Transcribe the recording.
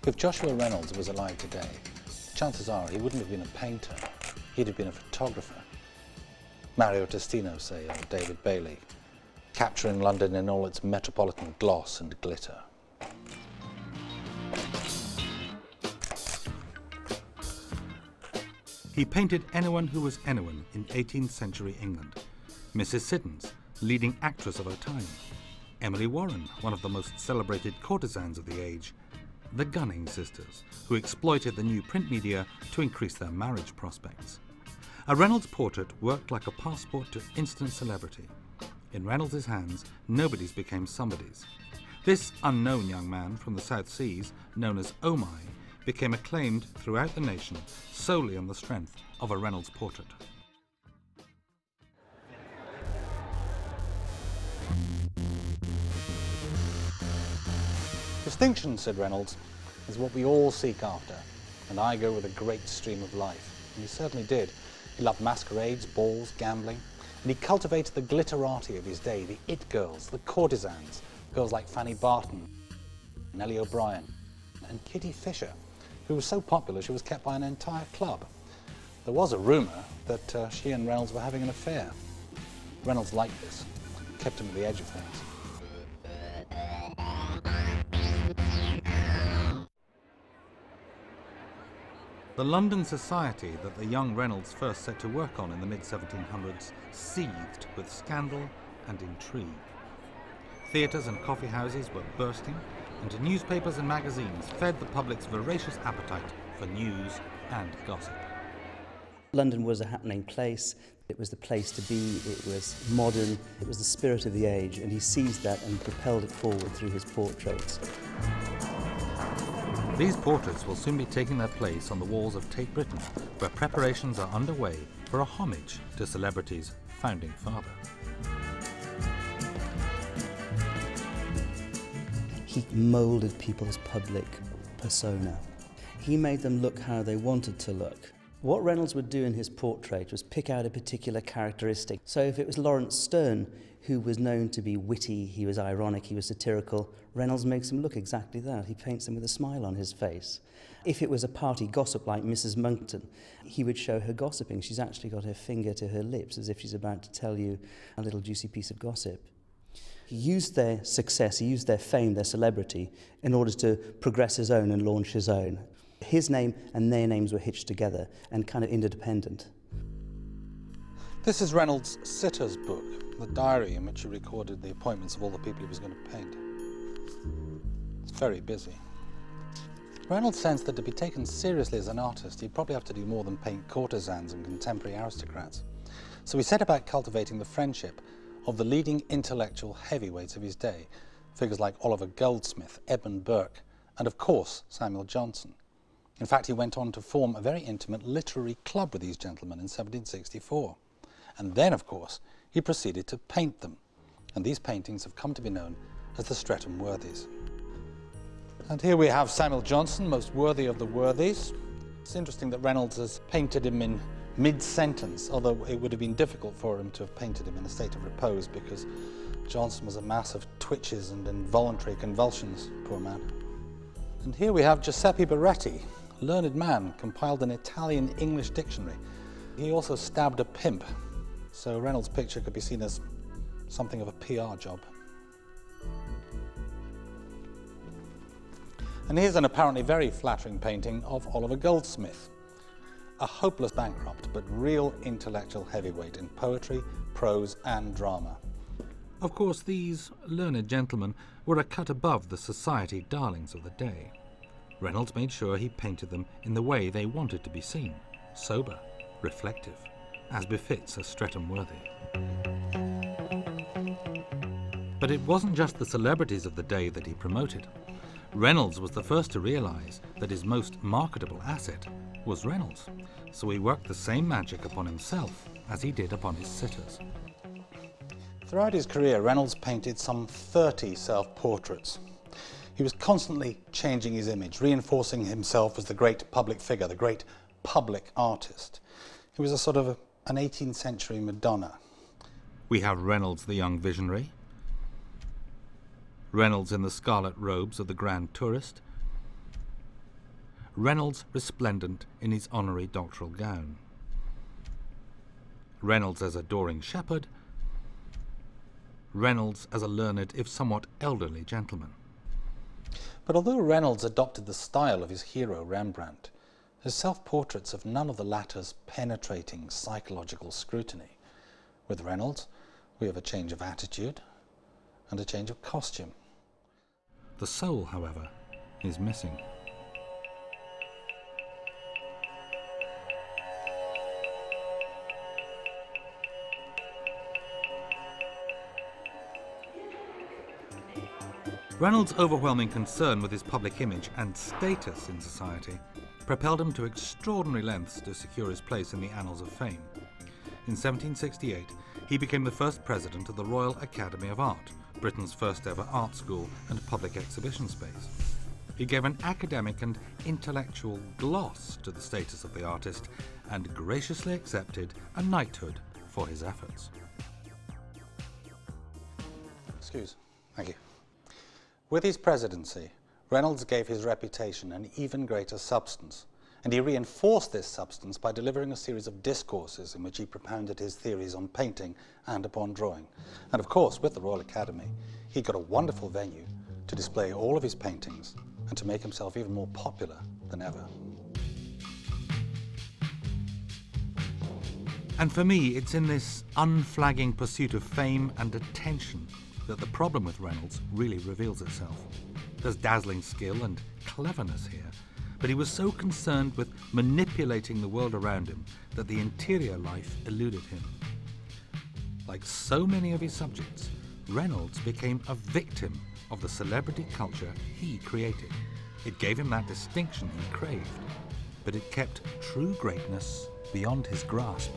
If Joshua Reynolds was alive today, chances are he wouldn't have been a painter, he'd have been a photographer. Mario Testino, say, or David Bailey, capturing London in all its metropolitan gloss and glitter. He painted anyone who was anyone in 18th century England. Mrs. Siddons, leading actress of her time. Emily Warren, one of the most celebrated courtesans of the age. The Gunning sisters, who exploited the new print media to increase their marriage prospects. A Reynolds portrait worked like a passport to instant celebrity. In Reynolds' hands, nobodies became somebodies. This unknown young man from the South Seas, known as Oh My, became acclaimed throughout the nation solely on the strength of a Reynolds portrait. Distinction, said Reynolds, is what we all seek after, and I go with a great stream of life. And he certainly did. He loved masquerades, balls, gambling, and he cultivated the glitterati of his day, the it girls, the courtesans, girls like Fanny Barton, Nellie O'Brien, and Kitty Fisher, who was so popular she was kept by an entire club. There was a rumour that she and Reynolds were having an affair. Reynolds liked this, kept him at the edge of things. The London society that the young Reynolds first set to work on in the mid-1700s seethed with scandal and intrigue. Theatres and coffee houses were bursting, and newspapers and magazines fed the public's voracious appetite for news and gossip. London was a happening place. It was the place to be. It was modern. It was the spirit of the age, and he seized that and propelled it forward through his portraits. These portraits will soon be taking their place on the walls of Tate Britain, where preparations are underway for a homage to celebrity's founding father. He moulded people's public persona. He made them look how they wanted to look. What Reynolds would do in his portrait was pick out a particular characteristic. So if it was Lawrence Sterne, who was known to be witty, he was ironic, he was satirical, Reynolds makes him look exactly that. He paints him with a smile on his face. If it was a party gossip like Mrs. Monckton, he would show her gossiping. She's actually got her finger to her lips as if she's about to tell you a little juicy piece of gossip. He used their success, he used their fame, their celebrity, in order to progress his own and launch his own. His name and their names were hitched together and kind of interdependent. This is Reynolds' Sitter's book, the diary in which he recorded the appointments of all the people he was going to paint. It's very busy. Reynolds sensed that to be taken seriously as an artist, he'd probably have to do more than paint courtesans and contemporary aristocrats. So he set about cultivating the friendship of the leading intellectual heavyweights of his day, figures like Oliver Goldsmith, Edmund Burke, and of course Samuel Johnson. In fact, he went on to form a very intimate literary club with these gentlemen in 1764. And then, of course, he proceeded to paint them. And these paintings have come to be known as the Streatham Worthies. And here we have Samuel Johnson, most worthy of the worthies. It's interesting that Reynolds has painted him in mid-sentence, although it would have been difficult for him to have painted him in a state of repose because Johnson was a mass of twitches and involuntary convulsions, poor man. And here we have Giuseppe Baretti, a learned man, compiled an Italian-English dictionary. He also stabbed a pimp, so Reynolds' picture could be seen as something of a PR job. And here's an apparently very flattering painting of Oliver Goldsmith, a hopeless bankrupt but real intellectual heavyweight in poetry, prose and drama. Of course, these learned gentlemen were a cut above the society darlings of the day. Reynolds made sure he painted them in the way they wanted to be seen, sober, reflective, as befits a Streatham worthy. But it wasn't just the celebrities of the day that he promoted. Reynolds was the first to realise that his most marketable asset was Reynolds, so he worked the same magic upon himself as he did upon his sitters. Throughout his career, Reynolds painted some 30 self-portraits. He was constantly changing his image, reinforcing himself as the great public figure, the great public artist. He was a sort of an 18th century Madonna. We have Reynolds the young visionary, Reynolds in the scarlet robes of the grand tourist, Reynolds resplendent in his honorary doctoral gown. Reynolds as adoring shepherd, Reynolds as a learned, if somewhat elderly, gentleman. But although Reynolds adopted the style of his hero Rembrandt, his self-portraits have none of the latter's penetrating psychological scrutiny. With Reynolds, we have a change of attitude and a change of costume. The soul, however, is missing. Reynolds' overwhelming concern with his public image and status in society propelled him to extraordinary lengths to secure his place in the annals of fame. In 1768, he became the first president of the Royal Academy of Art, Britain's first ever art school and public exhibition space. He gave an academic and intellectual gloss to the status of the artist and graciously accepted a knighthood for his efforts. Excuse. Thank you. With his presidency, Reynolds gave his reputation an even greater substance, and he reinforced this substance by delivering a series of discourses in which he propounded his theories on painting and upon drawing. And of course, with the Royal Academy, he got a wonderful venue to display all of his paintings and to make himself even more popular than ever. And for me, it's in this unflagging pursuit of fame and attention that the problem with Reynolds really reveals itself. There's dazzling skill and cleverness here, but he was so concerned with manipulating the world around him that the interior life eluded him. Like so many of his subjects, Reynolds became a victim of the celebrity culture he created. It gave him that distinction he craved, but it kept true greatness beyond his grasp.